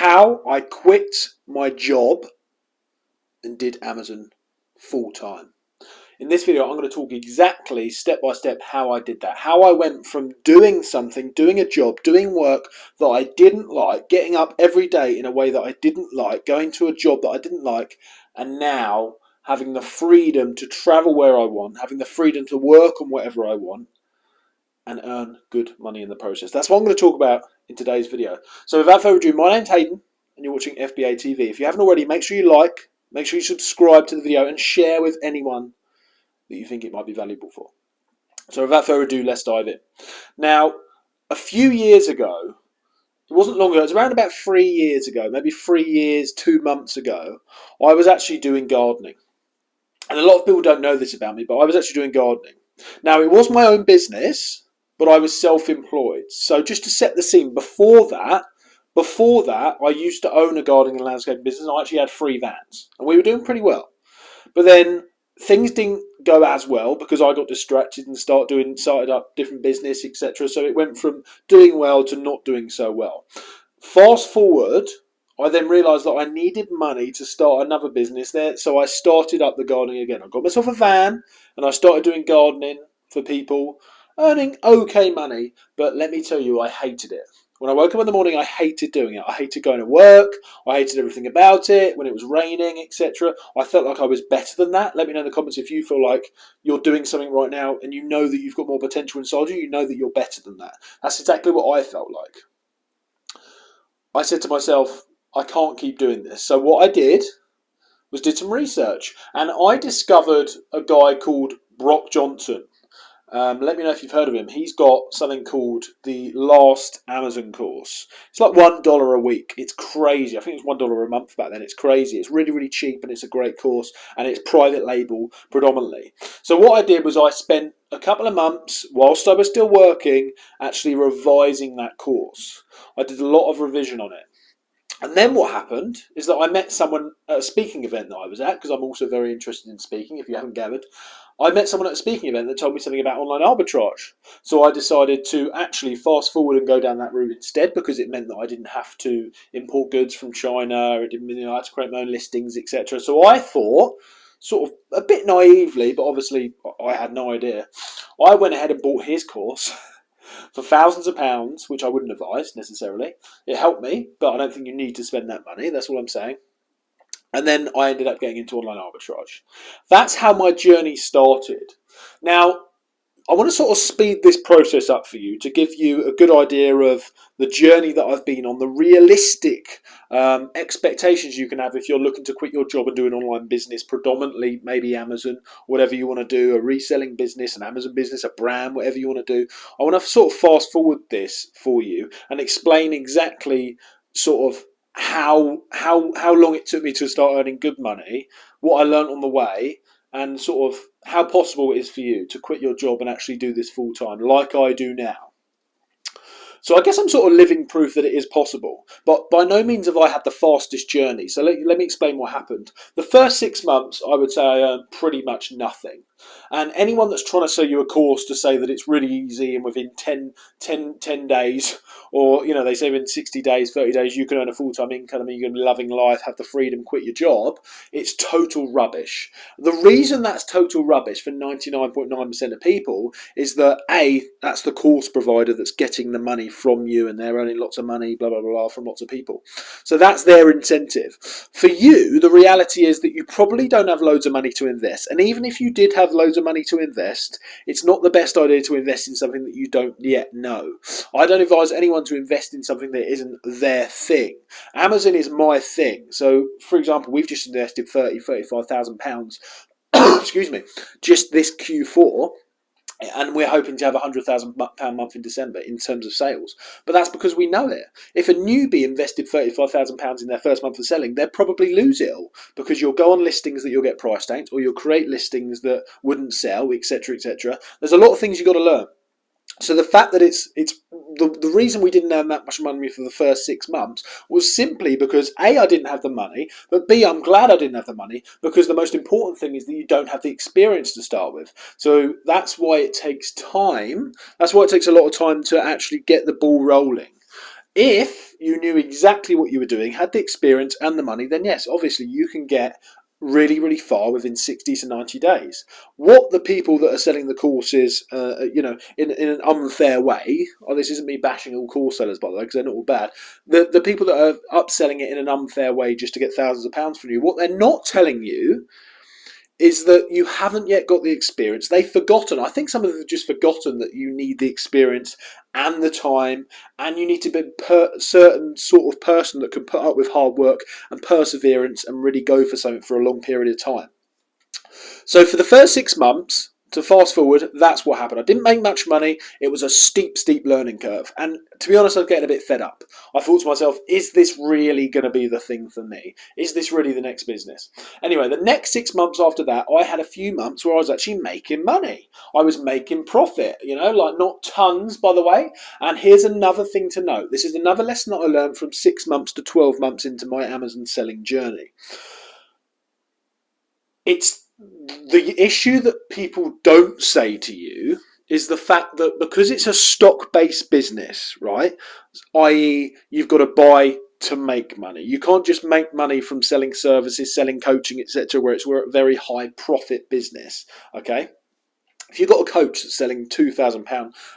how I quit my job and did Amazon full time. In this video, I'm going to talk exactly step by step how I did that. How I went from doing something, doing a job, doing work that I didn't like, getting up every day in a way that I didn't like, going to a job that I didn't like, and now having the freedom to travel where I want, having the freedom to work on whatever I want, and earn good money in the process. That's what I'm going to talk about in today's video. So without further ado, my name's Hayden, and you're watching FBA TV. If you haven't already, make sure you like, make sure you subscribe to the video, and share with anyone that you think it might be valuable for. So without further ado, let's dive in. Now, a few years ago, it wasn't long ago, it was around about 3 years ago, maybe 3 years, 2 months ago, I was actually doing gardening. And a lot of people don't know this about me, but I was actually doing gardening. Now, it was my own business, but I was self-employed. So just to set the scene, before that, I used to own a gardening and landscaping business. I actually had 3 vans, and we were doing pretty well. But then things didn't go as well because I got distracted and started up different business, etc. So it went from doing well to not doing so well. Fast forward, I then realised that I needed money to start another business there, so I started up the gardening again. I got myself a van and I started doing gardening for people, earning okay money, but let me tell you, I hated it. When I woke up in the morning, I hated doing it. I hated going to work. I hated everything about it. When it was raining, etc. I felt like I was better than that. Let me know in the comments if you feel like you're doing something right now and you know that you've got more potential inside you. You know that you're better than that. That's exactly what I felt like. I said to myself, I can't keep doing this. So what I did was did some research. And I discovered a guy called Brock Johnson. Let me know if you've heard of him. He's got something called the Last Amazon course. It's like $1 a week. It's crazy. I think it's $1 a month back then. It's crazy. It's really, really cheap and it's a great course and it's private label predominantly. So what I did was I spent a couple of months whilst I was still working actually revising that course. I did a lot of revision on it. And then what happened is that I met someone at a speaking event that I was at, because I'm also very interested in speaking, if you haven't gathered. I met someone at a speaking event that told me something about online arbitrage. So I decided to actually fast forward and go down that route instead, because it meant that I didn't have to import goods from China, it didn't mean I had to create my own listings, etc. So I thought, sort of a bit naively, but obviously I had no idea, I went ahead and bought his course for thousands of pounds, which I wouldn't advise necessarily. It helped me, but I don't think you need to spend that money. That's all I'm saying. And then I ended up getting into online arbitrage. That's how my journey started. Now, I want to sort of speed this process up for you to give you a good idea of the journey that I've been on, the realistic expectations you can have if you're looking to quit your job and do an online business, predominantly maybe Amazon, whatever you want to do, a reselling business, an Amazon business, a brand, whatever you want to do. I want to sort of fast forward this for you and explain exactly sort of how long it took me to start earning good money, what I learned on the way, and sort of how possible it is for you to quit your job and actually do this full time like I do now. So I guess I'm sort of living proof that it is possible, but by no means have I had the fastest journey. So let me explain what happened. The first 6 months, I would say I earned pretty much nothing. And anyone that's trying to sell you a course to say that it's really easy and within 10 days, or they say within 60 days, 30 days, you can earn a full-time income and you can be loving life, have the freedom, quit your job, it's total rubbish. The reason that's total rubbish for 99.9% of people is that A, that's the course provider that's getting the money from you and they're earning lots of money, blah, blah, blah, from lots of people. So that's their incentive. For you, the reality is that you probably don't have loads of money to invest. And even if you did have loads of money to invest, it's not the best idea to invest in something that you don't yet know. I don't advise anyone to invest in something that isn't their thing. Amazon is my thing. So, for example, we've just invested £35,000, excuse me, just this Q4. And we're hoping to have £100,000 month in December in terms of sales. But that's because we know it. If a newbie invested £35,000 in their first month of selling, they'll probably lose it all, because you'll go on listings that you'll get price tanked, or you'll create listings that wouldn't sell, etc., etc. There's a lot of things you've got to learn. So the fact that it's the reason we didn't earn that much money for the first 6 months was simply because A, I didn't have the money, but B, I'm glad I didn't have the money, because the most important thing is that you don't have the experience to start with. So that's why it takes time. That's why it takes a lot of time to actually get the ball rolling. If you knew exactly what you were doing, had the experience and the money, then yes, obviously you can get really, really far within 60 to 90 days. What the people that are selling the courses, in an unfair way, this isn't me bashing all course sellers, by the way, because they're not all bad. The people that are upselling it in an unfair way just to get thousands of pounds from you, what they're not telling you is that you haven't yet got the experience. They've forgotten. I think some of them have just forgotten that you need the experience and the time, and you need to be a certain sort of person that can put up with hard work and perseverance and really go for something for a long period of time. So for the first 6 months, to fast forward, that's what happened. I didn't make much money. It was a steep, steep learning curve. And to be honest, I was getting a bit fed up. I thought to myself, is this really going to be the thing for me? Is this really the next business? Anyway, the next 6 months after that, I had a few months where I was actually making money. I was making profit, like not tons, by the way. And here's another thing to note. This is another lesson that I learned from 6 months to 12 months into my Amazon selling journey. It's the issue that people don't say to you is the fact that because it's a stock-based business, right? I.e., you've got to buy to make money. You can't just make money from selling services, selling coaching, etc., where it's a very high profit business. Okay. If you've got a coach that's selling £2,000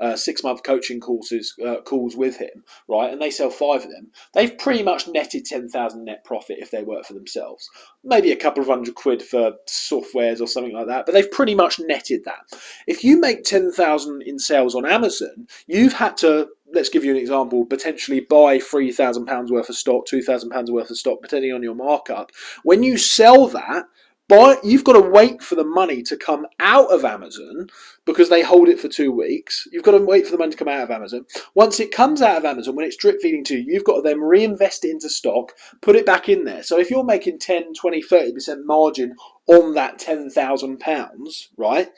6-month coaching calls with him, right, and they sell 5 of them, they've pretty much netted 10,000 net profit if they work for themselves. Maybe a couple of £100 for softwares or something like that, but they've pretty much netted that. If you make 10,000 in sales on Amazon, you've had to, let's give you an example, potentially buy £3,000 worth of stock, £2,000 worth of stock, depending on your markup. When you sell that, but you've got to wait for the money to come out of Amazon because they hold it for 2 weeks. You've got to wait for the money to come out of Amazon. Once it comes out of Amazon, when it's drip feeding to you, you've got to then reinvest it into stock, put it back in there. So if you're making 10, 20, 30% margin on that £10,000, right?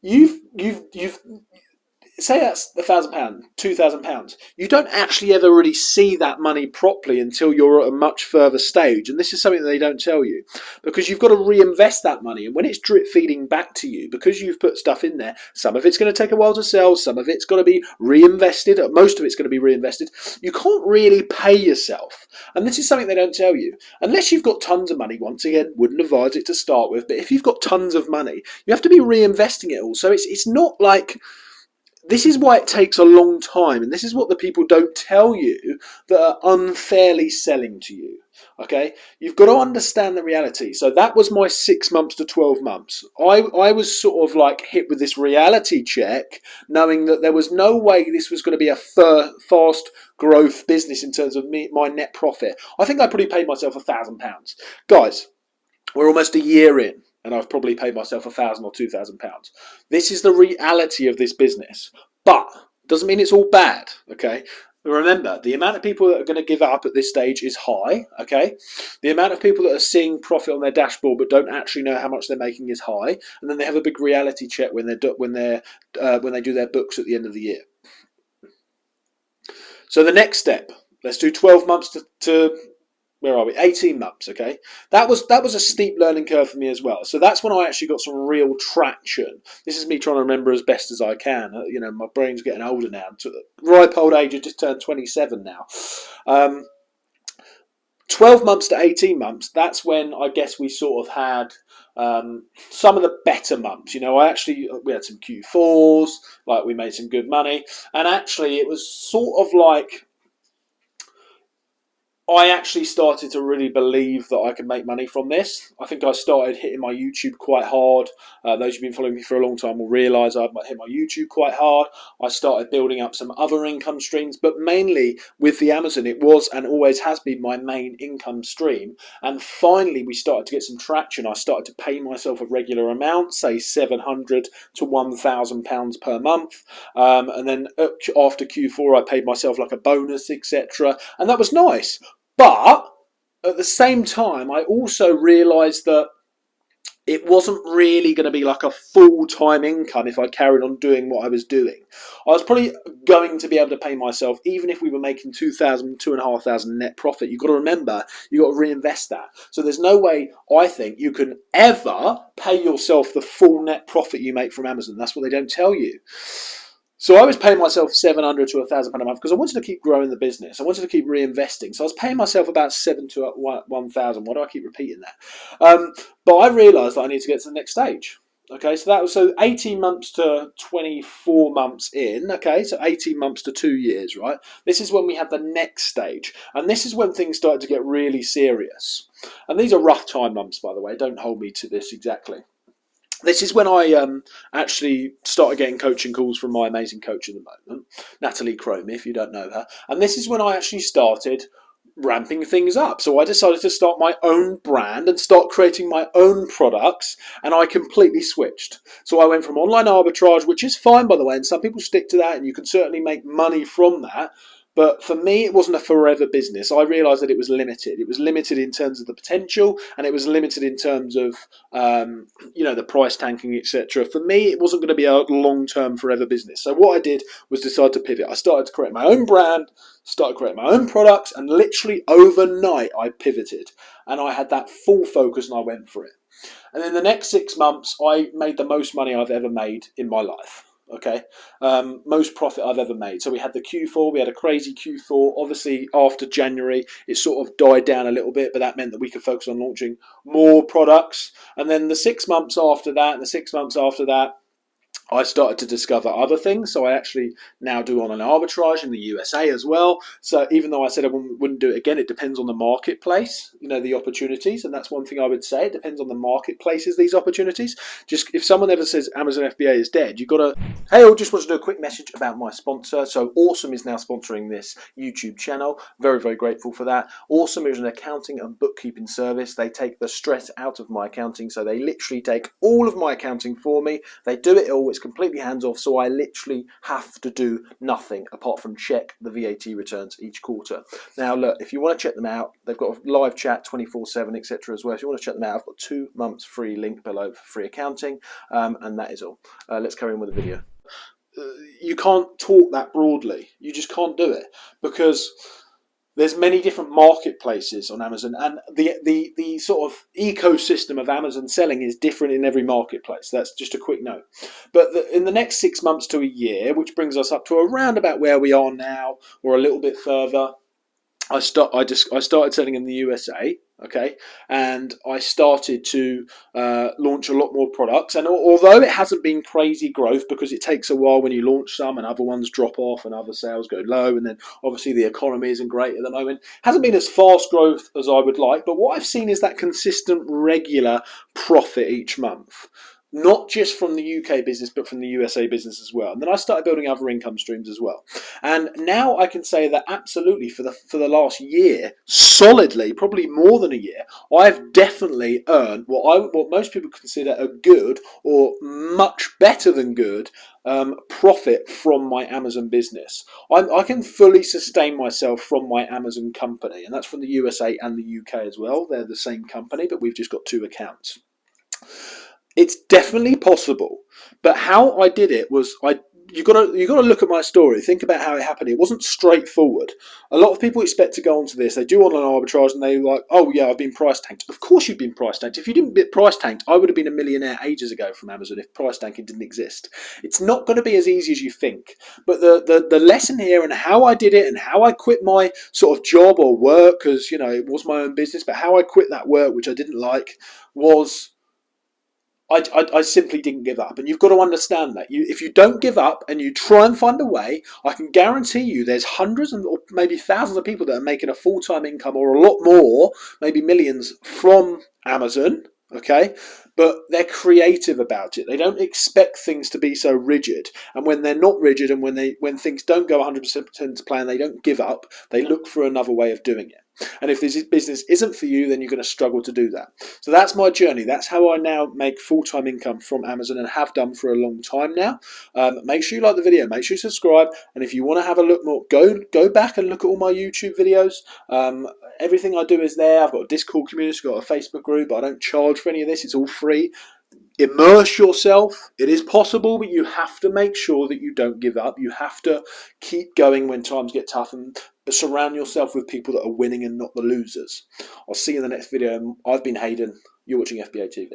You've say that's £1,000, £2,000. You don't actually ever really see that money properly until you're at a much further stage. And this is something that they don't tell you because you've got to reinvest that money. And when it's drip feeding back to you, because you've put stuff in there, some of it's going to take a while to sell, some of it's got to be reinvested, most of it's going to be reinvested. You can't really pay yourself. And this is something they don't tell you. Unless you've got tons of money, once again, wouldn't advise it to start with. But if you've got tons of money, you have to be reinvesting it all. So it's not like... This is why it takes a long time, and this is what the people don't tell you that are unfairly selling to you. Okay, you've got to understand the reality. So that was my 6 months to 12 months. I was sort of like hit with this reality check, knowing that there was no way this was going to be a fast growth business in terms of my net profit. I think I probably paid myself £1,000. Guys, we're almost a year in, and I've probably paid myself £1,000 or £2,000. This is the reality of this business, but it doesn't mean it's all bad. Okay. Remember, the amount of people that are going to give up at this stage is high. Okay, the amount of people that are seeing profit on their dashboard but don't actually know how much they're making is high, and then they have a big reality check when they do their books at the end of the year. So the next step, let's do 12 months to where are we? 18 months, okay? That was a steep learning curve for me as well. So that's when I actually got some real traction. This is me trying to remember as best as I can. My brain's getting older now. Ripe old age, I just turned 27 now. 12 months to 18 months, that's when I guess we sort of had some of the better months. We had some Q4s, like we made some good money. And actually it was sort of like, I actually started to really believe that I could make money from this. I think I started hitting my YouTube quite hard. Those who've been following me for a long time will realise I've hit my YouTube quite hard. I started building up some other income streams, but mainly with the Amazon, it was and always has been my main income stream. And finally, we started to get some traction. I started to pay myself a regular amount, say £700 to £1,000 per month. And then after Q4, I paid myself like a bonus, etc. And that was nice. But at the same time, I also realised that it wasn't really going to be like a full-time income if I carried on doing what I was doing. I was probably going to be able to pay myself, even if we were making £2,000, £2,500 net profit. You've got to remember, you've got to reinvest that. So there's no way, I think, you can ever pay yourself the full net profit you make from Amazon. That's what they don't tell you. So I was paying myself £700 to £1,000 a month because I wanted to keep growing the business. I wanted to keep reinvesting. So I was paying myself about £7,000 to £1,000. Why do I keep repeating that? But I realised that I need to get to the next stage. Okay, so that was 18 months to 24 months in. Okay, so 18 months to 2 years, right? This is when we had the next stage, and this is when things started to get really serious. And these are rough time months, by the way. Don't hold me to this exactly. This is when I actually started getting coaching calls from my amazing coach at the moment, Natalie Cromie, if you don't know her. And this is when I actually started ramping things up. So I decided to start my own brand and start creating my own products, and I completely switched. So I went from online arbitrage, which is fine, by the way, and some people stick to that, and you can certainly make money from that. But for me, it wasn't a forever business. I realised that it was limited. It was limited in terms of the potential, and it was limited in terms of the price tanking, etc. For me, it wasn't going to be a long-term, forever business. So what I did was decide to pivot. I started to create my own brand, started creating my own products, and literally overnight I pivoted, and I had that full focus, and I went for it. And in the next 6 months, I made the most money I've ever made in my life. Okay, most profit I've ever made. So we had the Q4, we had a crazy Q4. Obviously, after January, it sort of died down a little bit, but that meant that we could focus on launching more products. And then the 6 months after that, and the 6 months after that, I started to discover other things. So I actually now do online arbitrage in the USA as well. So even though I said I wouldn't do it again, it depends on the marketplace, the opportunities. And that's one thing I would say. It depends on the marketplaces, these opportunities. Just if someone ever says Amazon FBA is dead, you've got to, hey, I just want to do a quick message about my sponsor. So Awesome is now sponsoring this YouTube channel. Very, very grateful for that. Awesome is an accounting and bookkeeping service. They take the stress out of my accounting. So they literally take all of my accounting for me. They do it all. It's completely hands off, so I literally have to do nothing apart from check the VAT returns each quarter. Now look, if you want to check them out, they've got a live chat 24/7, etc. as well. If you want to check them out, I've got 2 months free link below for free accounting, and that is all. Let's carry on with the video. You can't talk that broadly. You just can't do it because there's many different marketplaces on Amazon, and the sort of ecosystem of Amazon selling is different in every marketplace. That's just a quick note. But in the next 6 months to a year, which brings us up to around about where we are now, or a little bit further, I started selling in the USA, okay, and I started to launch a lot more products. And although it hasn't been crazy growth, because it takes a while when you launch some and other ones drop off and other sales go low, and then obviously the economy isn't great at the moment, hasn't been as fast growth as I would like. But what I've seen is that consistent, regular profit each month. Not just from the UK business, but from the USA business as well. And then I started building other income streams as well. And now I can say that absolutely for the last year, solidly, probably more than a year, I've definitely earned what most people consider a good or much better than good profit from my Amazon business. I can fully sustain myself from my Amazon company, and that's from the USA and the UK as well. They're the same company, but we've just got 2 accounts. It's definitely possible, but how I did it was you got to look at my story. Think about how it happened. It wasn't straightforward. A lot of people expect to go onto this. They do online arbitrage and they're like, "Oh yeah, I've been price tanked." Of course, you've been price tanked. If you didn't get price tanked, I would have been a millionaire ages ago from Amazon if price tanking didn't exist. It's not going to be as easy as you think. But the lesson here and how I did it and how I quit my sort of job or work, because it was my own business, but how I quit that work, which I didn't like, was I simply didn't give up. And you've got to understand that. If you don't give up and you try and find a way, I can guarantee you there's hundreds or maybe thousands of people that are making a full-time income or a lot more, maybe millions, from Amazon, okay? But they're creative about it. They don't expect things to be so rigid. And when they're not rigid and when things don't go 100% to plan, they don't give up. They look for another way of doing it. And if this business isn't for you, then you're going to struggle to do that. So that's my journey. That's how I now make full-time income from Amazon and have done for a long time now. Make sure you like the video. Make sure you subscribe. And if you want to have a look more, go back and look at all my YouTube videos. Everything I do is there. I've got a Discord community, I've got a Facebook group. I don't charge for any of this. It's all free. Immerse yourself. It is possible, but you have to make sure that you don't give up. You have to keep going when times get tough and surround yourself with people that are winning and not the losers. I'll see you in the next video. I've been Hayden. You're watching FBA TV.